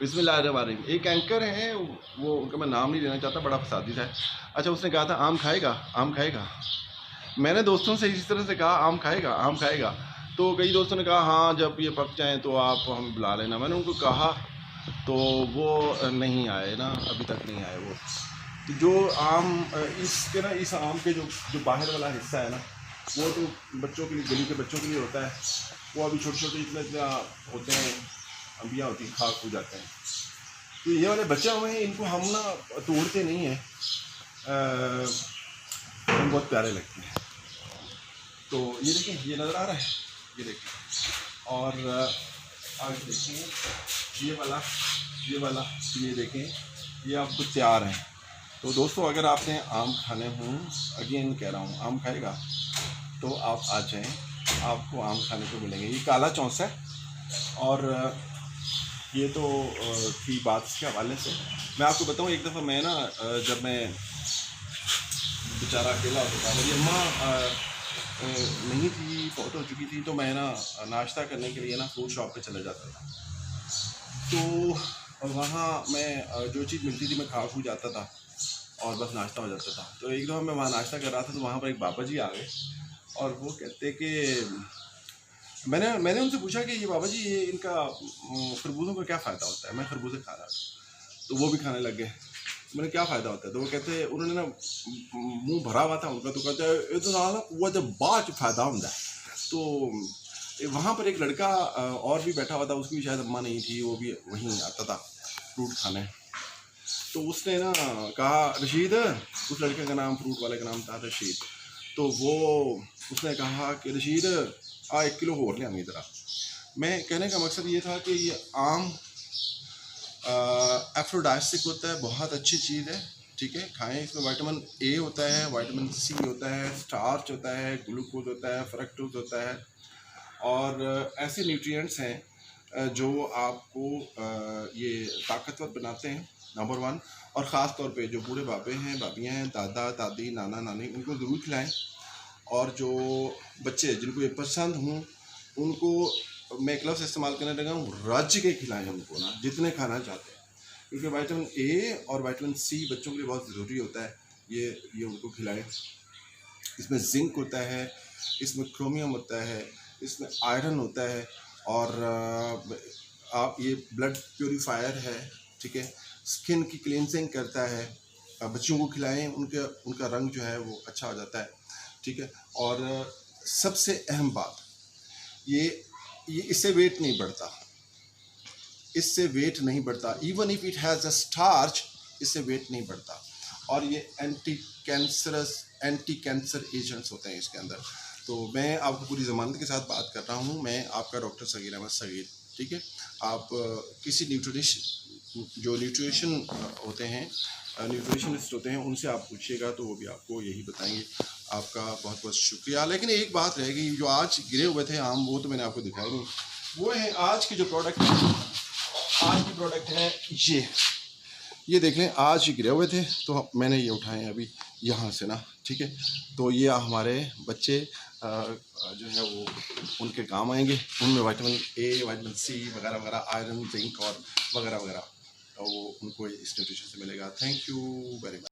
बिस्मिल्लाहिर्रहमानिर्रहीम। एक एंकर है, वो उनका मैं नाम नहीं लेना चाहता, बड़ा फसादी था। अच्छा, उसने कहा था आम खाएगा, आम खाएगा। मैंने दोस्तों से इसी तरह से कहा आम खाएगा, आम खाएगा। तो कई दोस्तों ने कहा हाँ जब ये पक जाएँ तो आप हमें बुला लेना। मैंने उनको कहा तो वो नहीं आए ना, अभी तक नहीं आए वो। तो जो आम इसके ना, इस आम के जो जो बाहर वाला हिस्सा है ना, वो तो बच्चों के लिए, गली के बच्चों के लिए होता है। वो अभी छोटे छोटे इतना इतना होते हैं, अंबियाँ होती हैं, खाक हो जाते हैं। तो ये वाले बचे हुए हैं, इनको हम ना तोड़ते नहीं हैं, हम बहुत प्यारे लगते हैं। तो ये देखें, ये नज़र आ रहा है, ये देखें। और आगे देखें, ये वाला ये देखें, ये आपको तैयार हैं। तो दोस्तों, अगर आपने आम खाने हों, अगेन कह रहा हूँ, आम खाएगा तो आप आ जाएँ, आपको आम खाने को मिलेंगे। ये काला चौंस है। और ये तो थी बात इसके हवाले से। मैं आपको बताऊँ, एक दफ़ा मैं ना जब मैं बेचारा अकेला होता था, मेरी अम्मा नहीं थी, फौत हो चुकी थी, तो मैं ना नाश्ता करने के लिए ना फ्रूट शॉप पे चला जाता था। तो वहाँ मैं जो चीज़ मिलती थी मैं खा खू जाता था और बस नाश्ता हो जाता था। तो एक दफ़ा मैं वहाँ नाश्ता कर रहा था, तो वहाँ पर एक बाबा जी आ गए और वो कहते कि मैंने उनसे पूछा कि ये बाबा जी, ये इनका खरबूजों का क्या फ़ायदा होता है? मैं खरबूजे खा रहा था, तो वो भी खाने लग गए। मैंने क्या फ़ायदा होता है? तो वो कहते, उन्होंने ना मुंह भरा हुआ था उनका, तो कहते हैं ये तो ना वो जब बाद फ़ायदा होता है। तो वहाँ पर एक लड़का और भी बैठा हुआ था, उसकी भी शायद अम्मा नहीं थी, वो भी वहीं आता था फ्रूट खाने। तो उसने ना कहा रशीद, उस लड़के का नाम, फ्रूट वाले का नाम था रशीद। तो वो उसने कहा कि रशीद 1 किलो और ले आएंगे ज़रा। मैं कहने का मकसद ये था कि ये आम एफ्रोडाइस्टिक होता है, बहुत अच्छी चीज़ है, ठीक है, खाएं। इसमें विटामिन ए होता है, विटामिन सी होता है, स्टार्च होता है, ग्लूकोज होता है, फ्रक्टोज होता है, और ऐसे न्यूट्रिएंट्स हैं जो आपको ये ताकतवर बनाते हैं, नंबर 1। और ख़ास तौर पे जो बूढ़े बाबे हैं, भाभियाँ हैं, दादा दादी, नाना नानी, उनको ज़रूर खिलाएं। और जो बच्चे जिनको ये पसंद हों, उनको मैं एक लफ्ज़ इस्तेमाल करने लगा हूँ, रज के खिलाएं उनको ना, जितने खाना चाहते हैं, क्योंकि विटामिन ए और विटामिन सी बच्चों के लिए बहुत ज़रूरी होता है। ये उनको खिलाएं। इसमें जिंक होता है, इसमें क्रोमियम होता है, इसमें आयरन होता है, और आप ये ब्लड प्योरीफायर है, ठीक है, स्किन की क्लींजिंग करता है। बच्चों को खिलाएं, उनका रंग जो है वो अच्छा हो जाता है, ठीक है। और सबसे अहम बात, ये इससे वेट नहीं बढ़ता, इससे वेट नहीं बढ़ता। Even if it has a starch, इससे वेट नहीं बढ़ता। और ये एंटी कैंसर एजेंट्स होते हैं इसके अंदर। तो मैं आपको पूरी ज़मानत के साथ बात कर रहा हूँ, मैं आपका डॉक्टर सगीर अहमद सगीर, ठीक है। आप किसी न्यूट्रिशन होते हैं, न्यूट्रिशनिस्ट होते हैं, उनसे आप पूछिएगा तो वो भी आपको यही बताएंगे। आपका बहुत बहुत शुक्रिया। लेकिन एक बात रह गई, जो आज गिरे हुए थे आम, वो तो मैंने आपको दिखाई नहीं। वो है आज की जो प्रोडक्ट है, आज की प्रोडक्ट है ये देख लें, आज गिरे हुए थे तो मैंने ये उठाए अभी यहाँ से ना, ठीक है। तो ये हमारे बच्चे जो है वो उनके काम आएंगे, उनमें विटामिन ए, विटामिन सी वगैरह वगैरह, आयरन, जिंक और वगैरह वगैरह, तो वो उनको इस न्यूट्रिशन से मिलेगा। Thank you very much.